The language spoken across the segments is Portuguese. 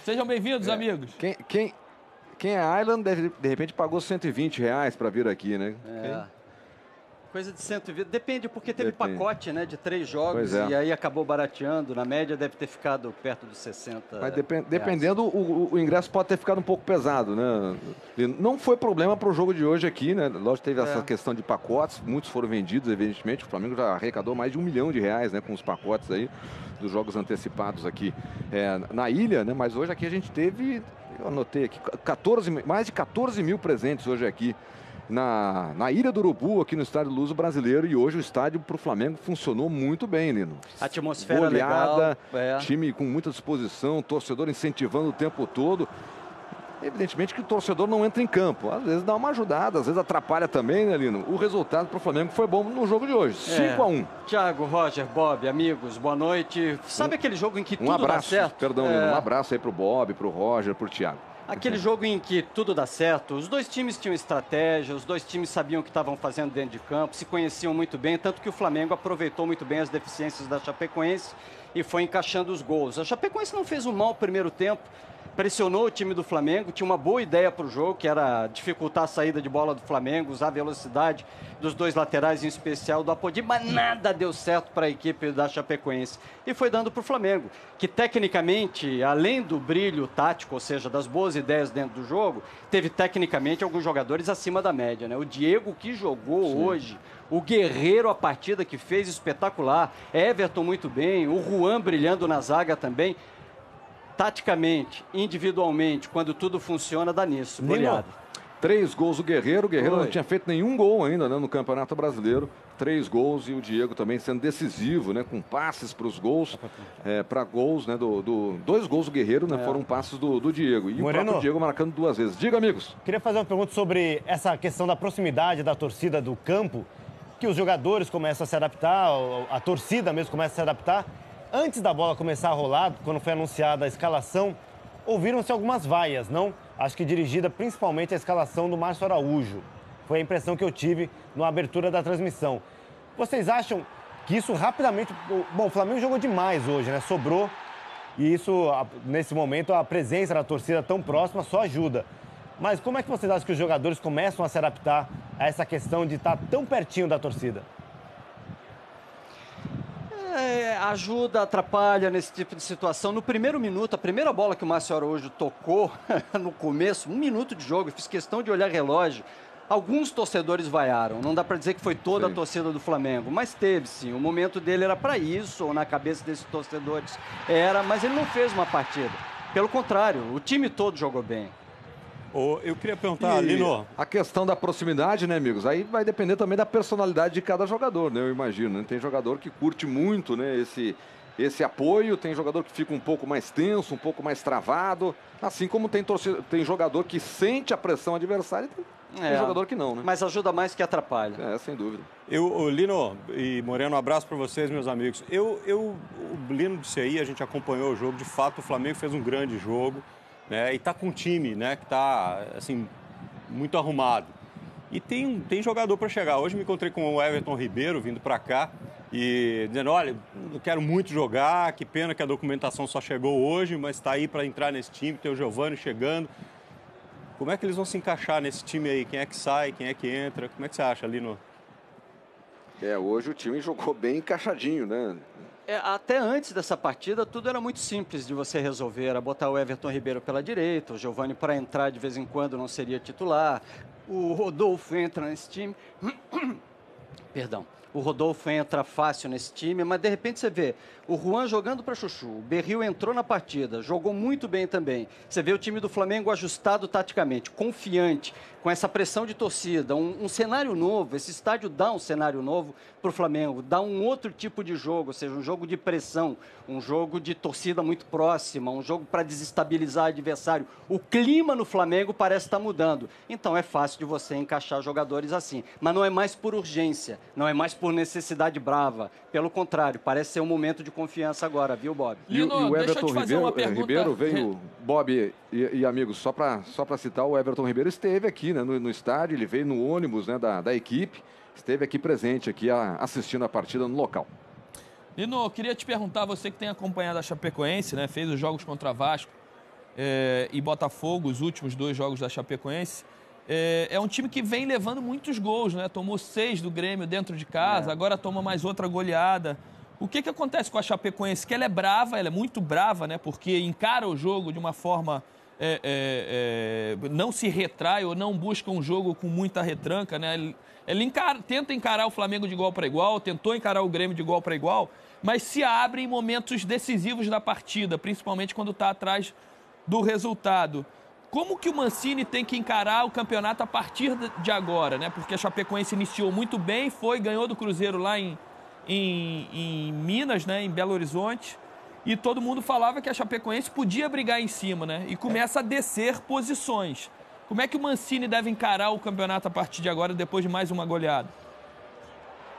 Sejam bem-vindos, amigos. Quem é Island, de repente, pagou R$120 para vir aqui, né? Coisa de 120, depende, porque teve pacote, né, de 3 jogos, é. E aí acabou barateando, na média deve ter ficado perto dos 60. Mas dependendo, o ingresso pode ter ficado um pouco pesado, né? Não foi problema para o jogo de hoje aqui, né? Lógico, teve essa questão de pacotes, muitos foram vendidos, evidentemente, o Flamengo já arrecadou mais de R$1 milhão, né, com os pacotes aí, dos jogos antecipados aqui na ilha, né? Mas hoje aqui a gente teve, eu anotei aqui, mais de 14 mil presentes hoje aqui. Na Ilha do Urubu, aqui no Estádio Luso Brasileiro, e hoje o estádio para o Flamengo funcionou muito bem, Lino. Atmosfera goleada, legal. Time com muita disposição, torcedor incentivando o tempo todo. Evidentemente que o torcedor não entra em campo, às vezes dá uma ajudada, às vezes atrapalha também, né, Lino? O resultado para o Flamengo foi bom no jogo de hoje, 5-1. Thiago, Roger, Bob, amigos, boa noite. Sabe aquele jogo em que tudo dá certo? Perdão, Lino, um abraço aí para o Bob, para o Roger, para o Thiago. Aquele jogo em que tudo dá certo, os dois times tinham estratégia, os dois times sabiam o que estavam fazendo dentro de campo, se conheciam muito bem, tanto que o Flamengo aproveitou muito bem as deficiências da Chapecoense e foi encaixando os gols. A Chapecoense não fez um mau primeiro tempo, pressionou o time do Flamengo, tinha uma boa ideia para o jogo, que era dificultar a saída de bola do Flamengo, usar a velocidade dos dois laterais, em especial do Apodi, mas nada deu certo para a equipe da Chapecoense. E foi dando para o Flamengo, que tecnicamente, além do brilho tático, ou seja, das boas ideias dentro do jogo, teve tecnicamente alguns jogadores acima da média, né? O Diego, que jogou hoje, o Guerreiro, a partida que fez, espetacular, Everton muito bem, o Juan brilhando na zaga também. Taticamente, individualmente, quando tudo funciona, dá nisso. Goleada. 3 gols o Guerreiro. O Guerreiro não tinha feito nenhum gol ainda, né, no Campeonato Brasileiro. 3 gols e o Diego também sendo decisivo, né, com passes para os gols, para gols, né, 2 gols do Guerreiro, né, foram passes do Diego. E Moreno, o próprio Diego marcando 2 vezes. Diga, amigos. Queria fazer uma pergunta sobre essa questão da proximidade da torcida do campo, que os jogadores começam a se adaptar, a torcida mesmo começa a se adaptar. Antes da bola começar a rolar, quando foi anunciada a escalação, ouviram-se algumas vaias, não? Acho que dirigida principalmente à escalação do Márcio Araújo. Foi a impressão que eu tive na abertura da transmissão. Vocês acham que isso rapidamente... Bom, o Flamengo jogou demais hoje, né? Sobrou. E isso, nesse momento, a presença da torcida tão próxima só ajuda. Mas como é que vocês acham que os jogadores começam a se adaptar a essa questão de estar tão pertinho da torcida? Ajuda, atrapalha nesse tipo de situação. No primeiro minuto, a primeira bola que o Márcio Araújo tocou no começo, 1 minuto de jogo, eu fiz questão de olhar relógio. Alguns torcedores vaiaram, não dá para dizer que foi toda a torcida do Flamengo, mas teve sim, o momento dele era para isso, ou na cabeça desses torcedores era, mas ele não fez uma partida. Pelo contrário, o time todo jogou bem. Eu queria perguntar, Lino. A questão da proximidade, né, amigos? Aí vai depender também da personalidade de cada jogador, né? Eu imagino, né? Tem jogador que curte muito, né, esse apoio, tem jogador que fica um pouco mais tenso, um pouco mais travado, assim como tem jogador que sente a pressão adversária e tem jogador que não, né? Mas ajuda mais que atrapalha. Sem dúvida. Lino e Moreno, um abraço para vocês, meus amigos. O Lino disse aí, a gente acompanhou o jogo, de fato o Flamengo fez um grande jogo, né? E tá com um time, né, que tá assim muito arrumado. E tem jogador para chegar. Hoje me encontrei com o Everton Ribeiro vindo para cá e dizendo, olha, eu quero muito jogar, que pena que a documentação só chegou hoje, mas está aí para entrar nesse time, tem o Giovani chegando. Como é que eles vão se encaixar nesse time aí? Quem é que sai, quem é que entra? Como é que você acha, Lino? Hoje o time jogou bem encaixadinho, né? Até antes dessa partida, tudo era muito simples de você resolver. Era botar o Everton Ribeiro pela direita, o Giovani para entrar de vez em quando não seria titular, o Rodolfo entra nesse time. Perdão. O Rodolfo entra fácil nesse time, mas de repente você vê o Juan jogando para Chuchu, o Berril entrou na partida, jogou muito bem também. Você vê o time do Flamengo ajustado taticamente, confiante, com essa pressão de torcida, um cenário novo. Esse estádio dá um cenário novo para o Flamengo, dá um outro tipo de jogo, ou seja, um jogo de pressão, um jogo de torcida muito próxima, um jogo para desestabilizar o adversário. O clima no Flamengo parece estar mudando, então é fácil de você encaixar jogadores assim, mas não é mais por urgência, não é mais por necessidade brava, pelo contrário, parece ser um momento de confiança agora, viu, Bob? Lino, e o deixa eu te fazer uma pergunta. Ribeiro veio, Bob e amigos, só para citar, o Everton Ribeiro esteve aqui, né, no estádio, ele veio no ônibus, né, da equipe, esteve aqui presente, aqui assistindo a partida no local. Lino, eu queria te perguntar, você que tem acompanhado a Chapecoense, né, fez os jogos contra Vasco, e Botafogo, os últimos 2 jogos da Chapecoense, é um time que vem levando muitos gols, né? Tomou 6 do Grêmio dentro de casa, agora toma mais outra goleada. O que acontece com a Chapecoense? Que ela é brava, ela é muito brava, né? Porque encara o jogo de uma forma... não se retrai ou não busca um jogo com muita retranca, né? Ela tenta encarar o Flamengo de igual para igual, tentou encarar o Grêmio de igual para igual, mas se abre em momentos decisivos da partida, principalmente quando está atrás do resultado. Como que o Mancini tem que encarar o campeonato a partir de agora, né? Porque a Chapecoense iniciou muito bem, ganhou do Cruzeiro lá em Minas, né? Em Belo Horizonte, e todo mundo falava que a Chapecoense podia brigar em cima, né? E começa a descer posições. Como é que o Mancini deve encarar o campeonato a partir de agora, depois de mais uma goleada?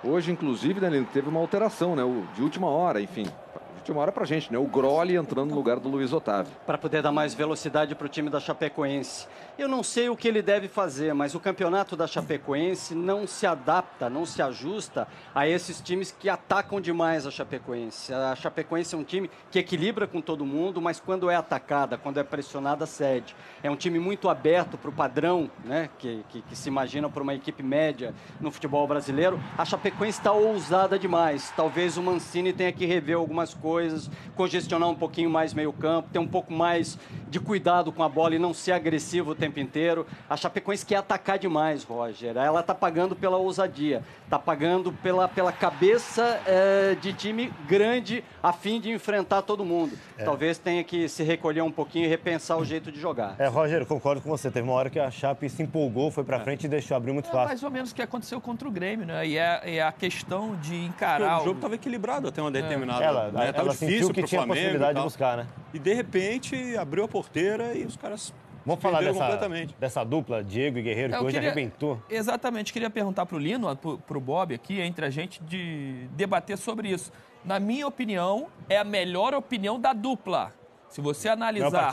Hoje, inclusive, né, teve uma alteração, né? De última hora, enfim. De última hora pra gente, né? O Grolli entrando no lugar do Luiz Otávio. Para poder dar mais velocidade para o time da Chapecoense. Eu não sei o que ele deve fazer, mas o campeonato da Chapecoense não se adapta, não se ajusta a esses times que atacam demais a Chapecoense. A Chapecoense é um time que equilibra com todo mundo, mas quando é atacada, quando é pressionada, cede. É um time muito aberto para o padrão, né, que se imagina para uma equipe média no futebol brasileiro. A Chapecoense está ousada demais. Talvez o Mancini tenha que rever algumas coisas, congestionar um pouquinho mais meio campo, ter um pouco mais de cuidado com a bola e não ser agressivo o tempo inteiro. A Chapecoense quer atacar demais, Roger. Ela está pagando pela ousadia, está pagando pela cabeça de time grande a fim de enfrentar todo mundo. Talvez tenha que se recolher um pouquinho e repensar o jeito de jogar. Roger, eu concordo com você. Teve uma hora que a Chape se empolgou, foi para frente e deixou abrir muito espaço. Mais ou menos o que aconteceu contra o Grêmio, né? E é a questão de encarar... O jogo estava equilibrado até uma determinada... Ela sentiu que tinha a possibilidade de buscar, né? E de repente abriu a porteira e os caras... Vamos falar dessa dupla, Diego e Guerreiro, que hoje arrebentou. Exatamente, queria perguntar para o Lino, para o Bob aqui, entre a gente, de debater sobre isso. Na minha opinião, é a melhor opinião da dupla. Se você analisar...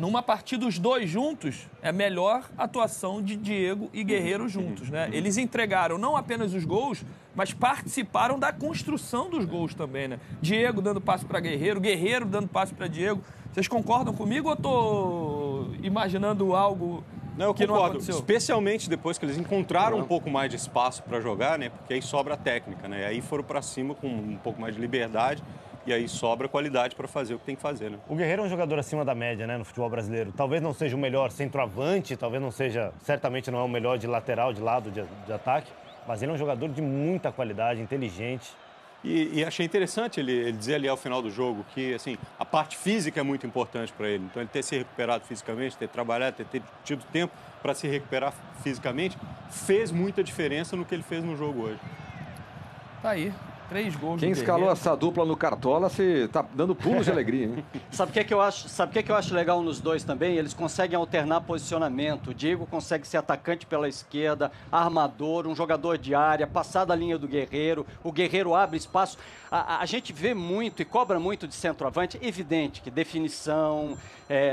numa partida, os dois juntos, é a melhor atuação de Diego e Guerreiro juntos, né? Eles entregaram não apenas os gols, mas participaram da construção dos gols também, né? Diego dando passe para Guerreiro, Guerreiro dando passe para Diego. Vocês concordam comigo ou estou imaginando algo que não aconteceu? Especialmente depois que eles encontraram um pouco mais de espaço para jogar, né? Porque aí sobra a técnica, né? E aí foram para cima com um pouco mais de liberdade. E aí sobra qualidade para fazer o que tem que fazer, né? O Guerreiro é um jogador acima da média, né, no futebol brasileiro. Talvez não seja o melhor centroavante, talvez não seja... Certamente não é o melhor de lateral, de lado, de ataque. Mas ele é um jogador de muita qualidade, inteligente. E achei interessante ele dizer ali ao final do jogo que, assim, a parte física é muito importante para ele. Então, ele ter se recuperado fisicamente, ter trabalhado, ter tido tempo para se recuperar fisicamente, fez muita diferença no que ele fez no jogo hoje. Tá aí. 3 gols. Quem escalou essa dupla no Cartola, você tá dando pulos de alegria, hein? Sabe o que eu acho legal nos dois também? Eles conseguem alternar posicionamento. O Diego consegue ser atacante pela esquerda, armador, um jogador de área, passar da linha do Guerreiro. O Guerreiro abre espaço. A gente vê muito e cobra muito de centroavante. Evidente que definição,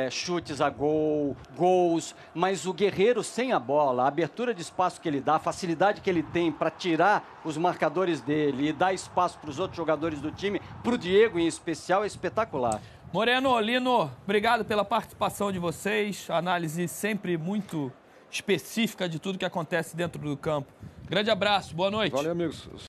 chutes a gol, gols, mas o Guerreiro sem a bola, a abertura de espaço que ele dá, a facilidade que ele tem para tirar os marcadores dele e dar espaço para os outros jogadores do time, para o Diego em especial, é espetacular. Moreno, Lino, obrigado pela participação de vocês. Análise sempre muito específica de tudo que acontece dentro do campo. Grande abraço, boa noite. Valeu, amigos.